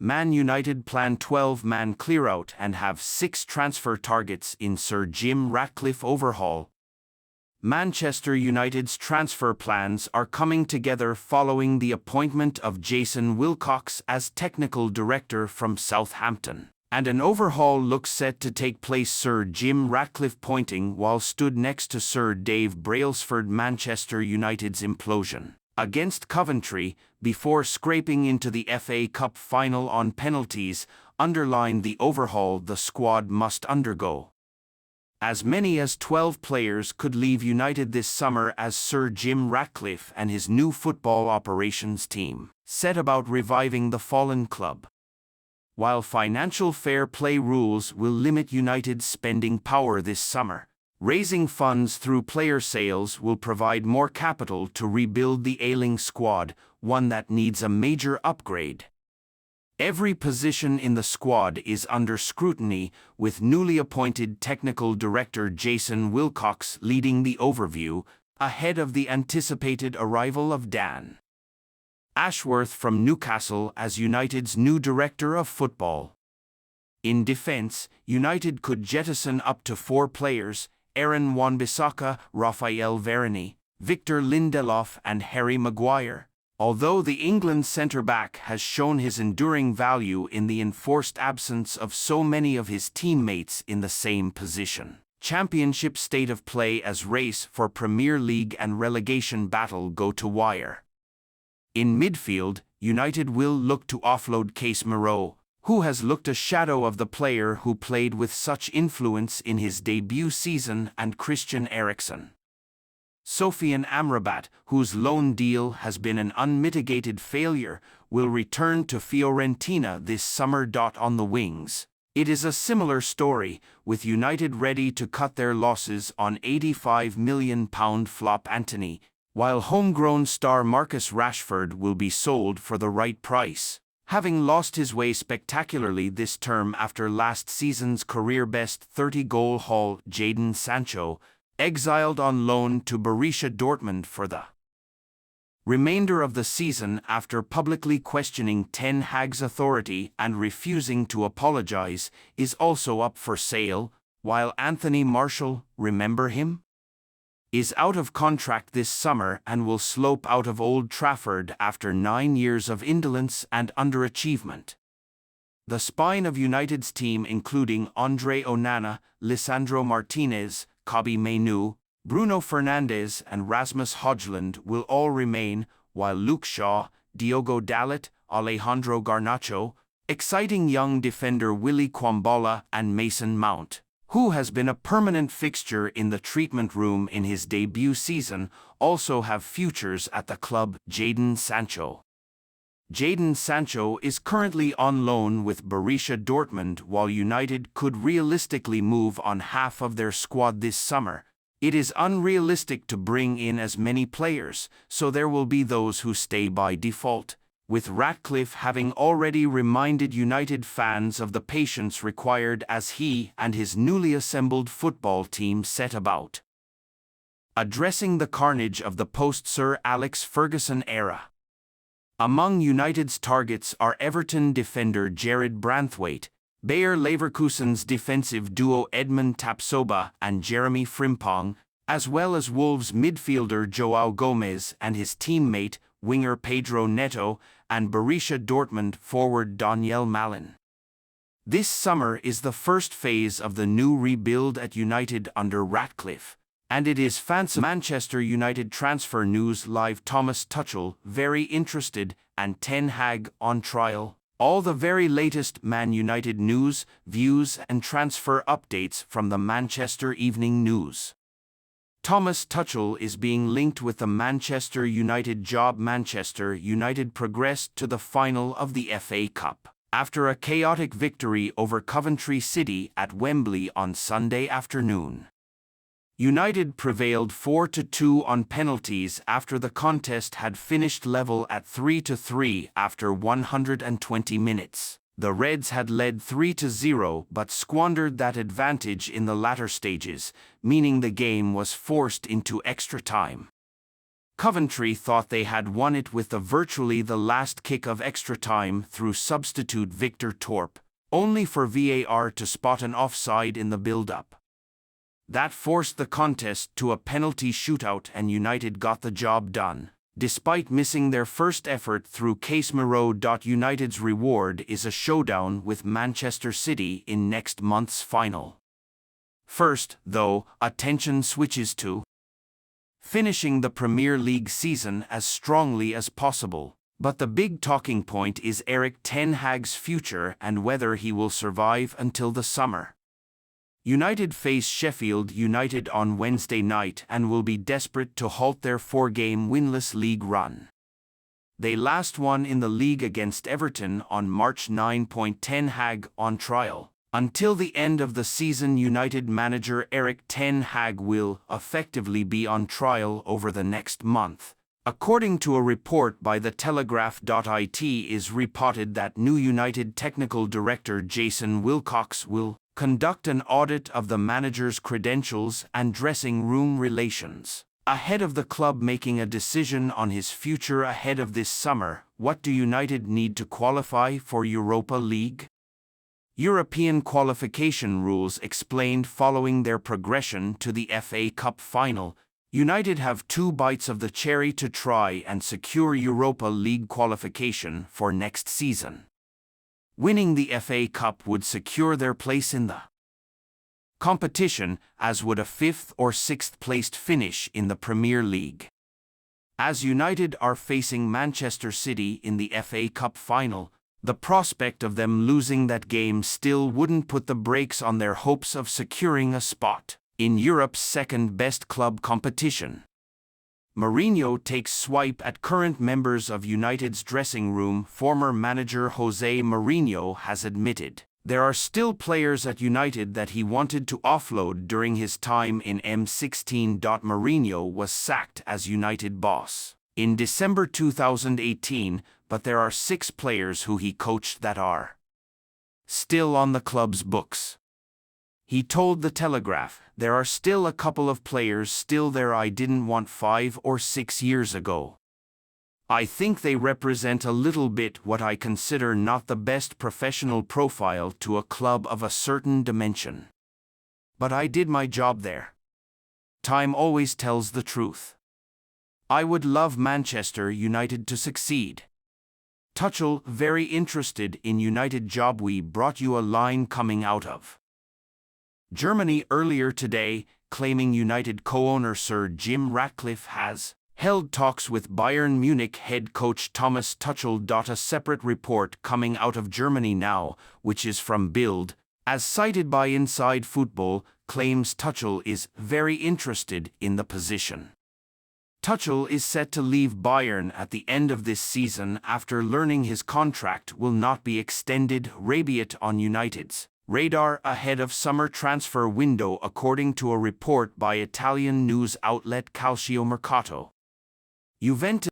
Man United plan 12-man clear-out and have 6 transfer targets in Sir Jim Ratcliffe overhaul. Manchester United's transfer plans are coming together following the appointment of Jason Wilcox as technical director from Southampton, and an overhaul looks set to take place. Sir Jim Ratcliffe pointing while stood next to Sir Dave Brailsford. Manchester United's implosion against Coventry before scraping into the FA Cup final on penalties underlined the overhaul the squad must undergo. As many as 12 players could leave United this summer as Sir Jim Ratcliffe and his new football operations team set about reviving the fallen club. While financial fair play rules will limit United's spending power this summer, raising funds through player sales will provide more capital to rebuild the ailing squad, one that needs a major upgrade. Every position in the squad is under scrutiny, with newly appointed technical director Jason Wilcox leading the overview, ahead of the anticipated arrival of Dan Ashworth from Newcastle as United's new director of football. In defense, United could jettison up to 4 players: Aaron Wan-Bissaka, Raphael Varane, Victor Lindelof and Harry Maguire. Although the England centre-back has shown his enduring value in the enforced absence of so many of his teammates in the same position. Championship state of play as race for Premier League and relegation battle go to wire. In midfield, United will look to offload Casemiro, who has looked a shadow of the player who played with such influence in his debut season, and Christian Eriksen. Sofian Amrabat, whose loan deal has been an unmitigated failure, will return to Fiorentina this summer. On the wings, it is a similar story, with United ready to cut their losses on £85 million flop Antony, while homegrown star Marcus Rashford will be sold for the right price, having lost his way spectacularly this term after last season's career-best 30-goal haul. Jadon Sancho, exiled on loan to Borussia Dortmund for the remainder of the season after publicly questioning Ten Hag's authority and refusing to apologize, is also up for sale, while Anthony Martial, remember him, is out of contract this summer and will slope out of Old Trafford after 9 years of indolence and underachievement. The spine of United's team, including Andre Onana, Lisandro Martinez, Kobbie Mainoo, Bruno Fernandes and Rasmus Højlund will all remain, while Luke Shaw, Diogo Dalot, Alejandro Garnacho, exciting young defender Willy Kwambala and Mason Mount, who has been a permanent fixture in the treatment room in his debut season, also have futures at the club. Jadon Sancho. Jadon Sancho is currently on loan with Borussia Dortmund. While United could realistically move on half of their squad this summer, it is unrealistic to bring in as many players, so there will be those who stay by default, with Ratcliffe having already reminded United fans of the patience required as he and his newly assembled football team set about addressing the carnage of the post-Sir Alex Ferguson era. Among United's targets are Everton defender Jared Branthwaite, Bayer Leverkusen's defensive duo Edmund Tapsoba and Jeremy Frimpong, as well as Wolves midfielder João Gomez and his teammate, winger Pedro Neto, and Borussia Dortmund forward Daniel Malin. This summer is the first phase of the new rebuild at United under Ratcliffe, and it is fancy. Manchester United Transfer News Live. Thomas Tuchel very interested and Ten Hag on trial. All the very latest Man United news, views and transfer updates from the Manchester Evening News. Thomas Tuchel is being linked with the Manchester United job. Manchester United progressed to the final of the FA Cup after a chaotic victory over Coventry City at Wembley on Sunday afternoon. United prevailed 4-2 on penalties after the contest had finished level at 3-3 after 120 minutes. The Reds had led 3-0 but squandered that advantage in the latter stages, meaning the game was forced into extra time. Coventry thought they had won it with virtually the last kick of extra time through substitute Victor Torp, only for VAR to spot an offside in the build-up. That forced the contest to a penalty shootout and United got the job done, despite missing their first effort through Casemiro. United's reward is a showdown with Manchester City in next month's final. First, though, attention switches to finishing the Premier League season as strongly as possible. But the big talking point is Erik ten Hag's future and whether he will survive until the summer. United face Sheffield United on Wednesday night and will be desperate to halt their 4-game winless league run. They last won in the league against Everton on March 9. Ten Hag on trial. Until the end of the season, United manager Erik ten Hag will effectively be on trial over the next month. According to a report by The Telegraph. It is reported that new United technical director Jason Wilcox will conduct an audit of the manager's credentials and dressing room relations. Ahead of the club making a decision on his future ahead of this summer, what do United need to qualify for Europa League? European qualification rules explained following their progression to the FA Cup final. United have 2 bites of the cherry to try and secure Europa League qualification for next season. Winning the FA Cup would secure their place in the competition, as would a 5th or 6th placed finish in the Premier League. As United are facing Manchester City in the FA Cup final, the prospect of them losing that game still wouldn't put the brakes on their hopes of securing a spot in Europe's second-best club competition. Mourinho takes swipe at current members of United's dressing room. Former manager Jose Mourinho has admitted there are still players at United that he wanted to offload during his time in M16. Mourinho was sacked as United boss in December 2018, but there are 6 players who he coached that are still on the club's books. He told The Telegraph, "There are still a couple of players still there I didn't want 5 or 6 years ago. I think they represent a little bit what I consider not the best professional profile to a club of a certain dimension. But I did my job there. Time always tells the truth. I would love Manchester United to succeed." Tuchel, very interested in United job. We brought you a line coming out of Germany earlier today, claiming United co-owner Sir Jim Ratcliffe has held talks with Bayern Munich head coach Thomas Tuchel. A separate report coming out of Germany now, which is from Bild, as cited by Inside Football, claims Tuchel is very interested in the position. Tuchel is set to leave Bayern at the end of this season after learning his contract will not be extended. Rabiot on United's radar ahead of summer transfer window, according to a report by Italian news outlet Calciomercato. Juventus